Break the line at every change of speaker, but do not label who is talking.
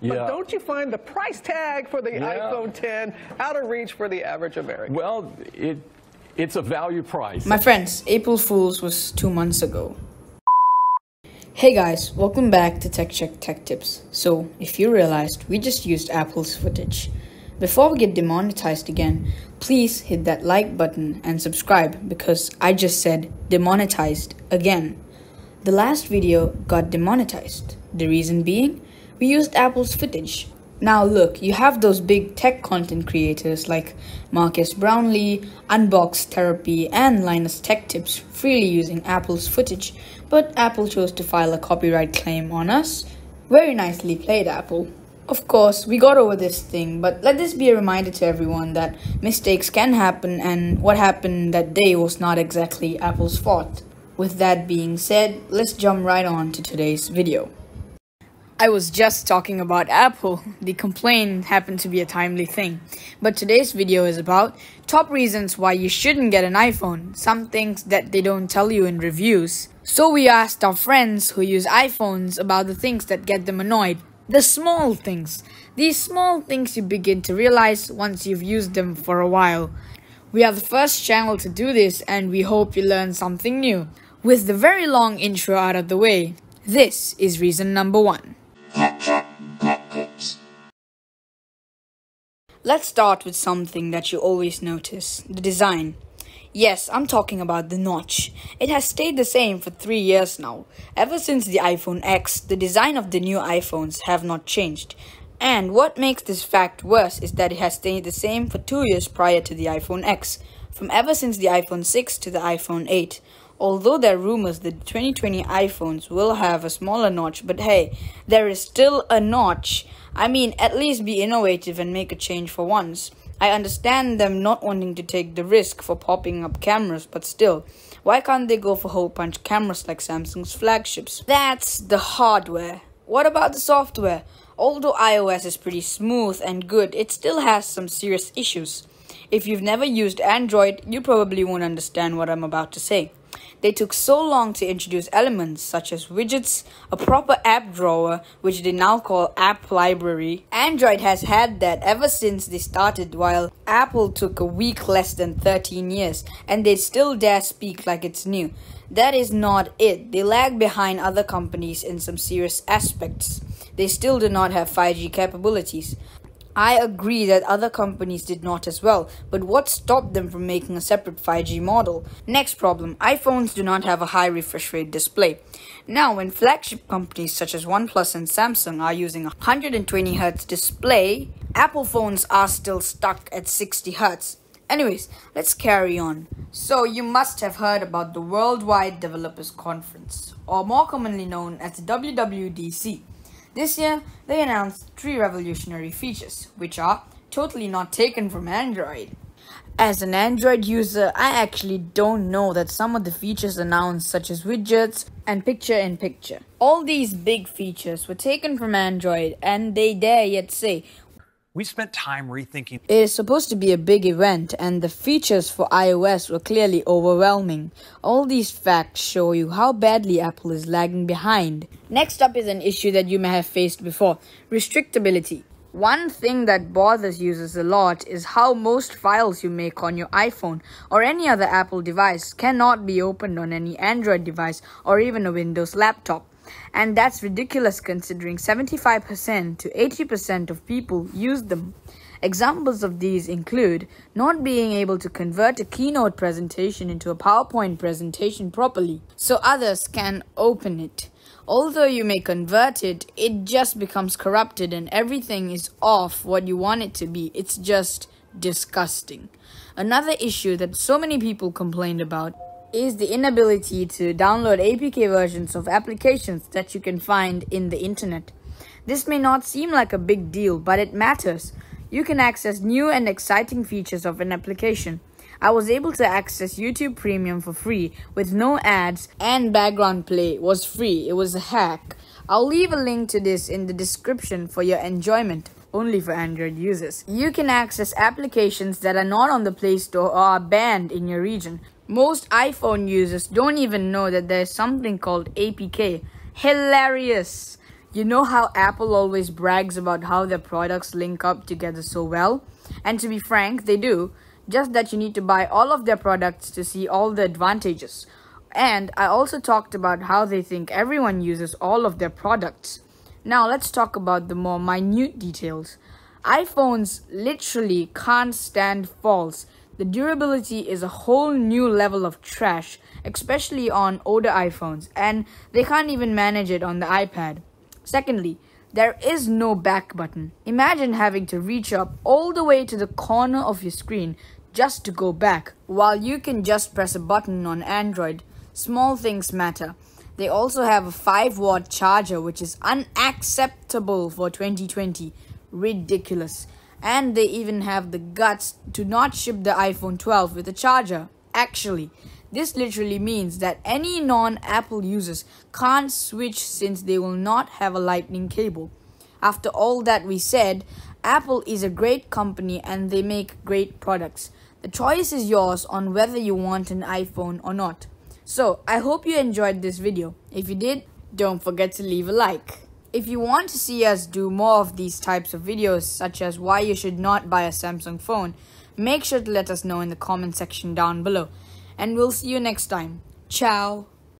But don't you find the price tag for the iPhone 10 out of reach for the average American?
Well, it's a value price.
My friends, April Fools was 2 months ago. Hey guys, welcome back to Techeck Tech Tips. So, if you realized, we just used Apple's footage. Before we get demonetized again, please hit that like button and subscribe because I just said demonetized again. The last video got demonetized. The reason being, we used Apple's footage. Now look, you have those big tech content creators like Marcus Brownlee, Unbox Therapy and Linus Tech Tips freely using Apple's footage, but Apple chose to file a copyright claim on us. Very nicely played, Apple. Of course, we got over this thing, but let this be a reminder to everyone that mistakes can happen and what happened that day was not exactly Apple's fault. With that being said, let's jump right on to today's video. I was just talking about Apple. The complaint happened to be a timely thing. But today's video is about top reasons why you shouldn't get an iPhone. Some things that they don't tell you in reviews. So we asked our friends who use iPhones about the things that get them annoyed. The small things. These small things you begin to realize once you've used them for a while. We are the first channel to do this and we hope you learn something new. With the very long intro out of the way, this is reason number 1. Let's start with something that you always notice, the design. Yes, I'm talking about the notch. It has stayed the same for 3 years now. Ever since the iPhone X, the design of the new iPhones have not changed. And what makes this fact worse is that it has stayed the same for 2 years prior to the iPhone X, from ever since the iPhone 6 to the iPhone 8. Although there are rumors that the 2020 iPhones will have a smaller notch, but hey, there is still a notch. I mean, at least be innovative and make a change for once. I understand them not wanting to take the risk for popping up cameras, but still, why can't they go for hole punch cameras like Samsung's flagships? That's the hardware. What about the software? Although iOS is pretty smooth and good, it still has some serious issues. If you've never used Android, you probably won't understand what I'm about to say. They took so long to introduce elements such as widgets, a proper app drawer, which they now call App Library. Android has had that ever since they started, while Apple took a week less than 13 years, and they still dare speak like it's new. That is not it. They lag behind other companies in some serious aspects. They still do not have 5G capabilities. I agree that other companies did not as well, but what stopped them from making a separate 5G model? Next problem, iPhones do not have a high refresh rate display. Now, when flagship companies such as OnePlus and Samsung are using a 120Hz display, Apple phones are still stuck at 60Hz. Anyways, let's carry on. So, you must have heard about the Worldwide Developers Conference, or more commonly known as the WWDC. This year, they announced 3 revolutionary features, which are totally not taken from Android. As an Android user, I actually don't know that some of the features announced such as widgets and picture-in-picture. All these big features were taken from Android and they dare yet say,
we spent time rethinking.
It is supposed to be a big event and the features for iOS were clearly overwhelming. All these facts show you how badly Apple is lagging behind. Next up is an issue that you may have faced before, restrictability. One thing that bothers users a lot is how most files you make on your iPhone or any other Apple device cannot be opened on any Android device or even a Windows laptop. And that's ridiculous considering 75% to 80% of people use them. Examples of these include not being able to convert a keynote presentation into a PowerPoint presentation properly so others can open it. Although you may convert it, it just becomes corrupted and everything is off what you want it to be. It's just disgusting. Another issue that so many people complained about is the inability to download APK versions of applications that you can find in the internet. This may not seem like a big deal, but it matters. You can access new and exciting features of an application. I was able to access YouTube Premium for free with no ads and background play was free. It was a hack. I'll leave a link to this in the description for your enjoyment. Only for Android users. You can access applications that are not on the Play Store or are banned in your region. Most iPhone users don't even know that there's something called APK. Hilarious! You know how Apple always brags about how their products link up together so well? And to be frank, they do. Just that you need to buy all of their products to see all the advantages. And I also talked about how they think everyone uses all of their products. Now let's talk about the more minute details. iPhones literally can't stand faults. The durability is a whole new level of trash, especially on older iPhones, and they can't even manage it on the iPad. Secondly, there is no back button. Imagine having to reach up all the way to the corner of your screen just to go back, while you can just press a button on Android. Small things matter. They also have a 5-watt charger, which is unacceptable for 2020. Ridiculous. And they even have the guts to not ship the iPhone 12 with a charger. Actually, this literally means that any non-Apple users can't switch since they will not have a lightning cable. After all that we said, Apple is a great company and they make great products. The choice is yours on whether you want an iPhone or not. So, I hope you enjoyed this video. If you did, don't forget to leave a like. If you want to see us do more of these types of videos, such as why you should not buy a Samsung phone, make sure to let us know in the comment section down below. And we'll see you next time. Ciao!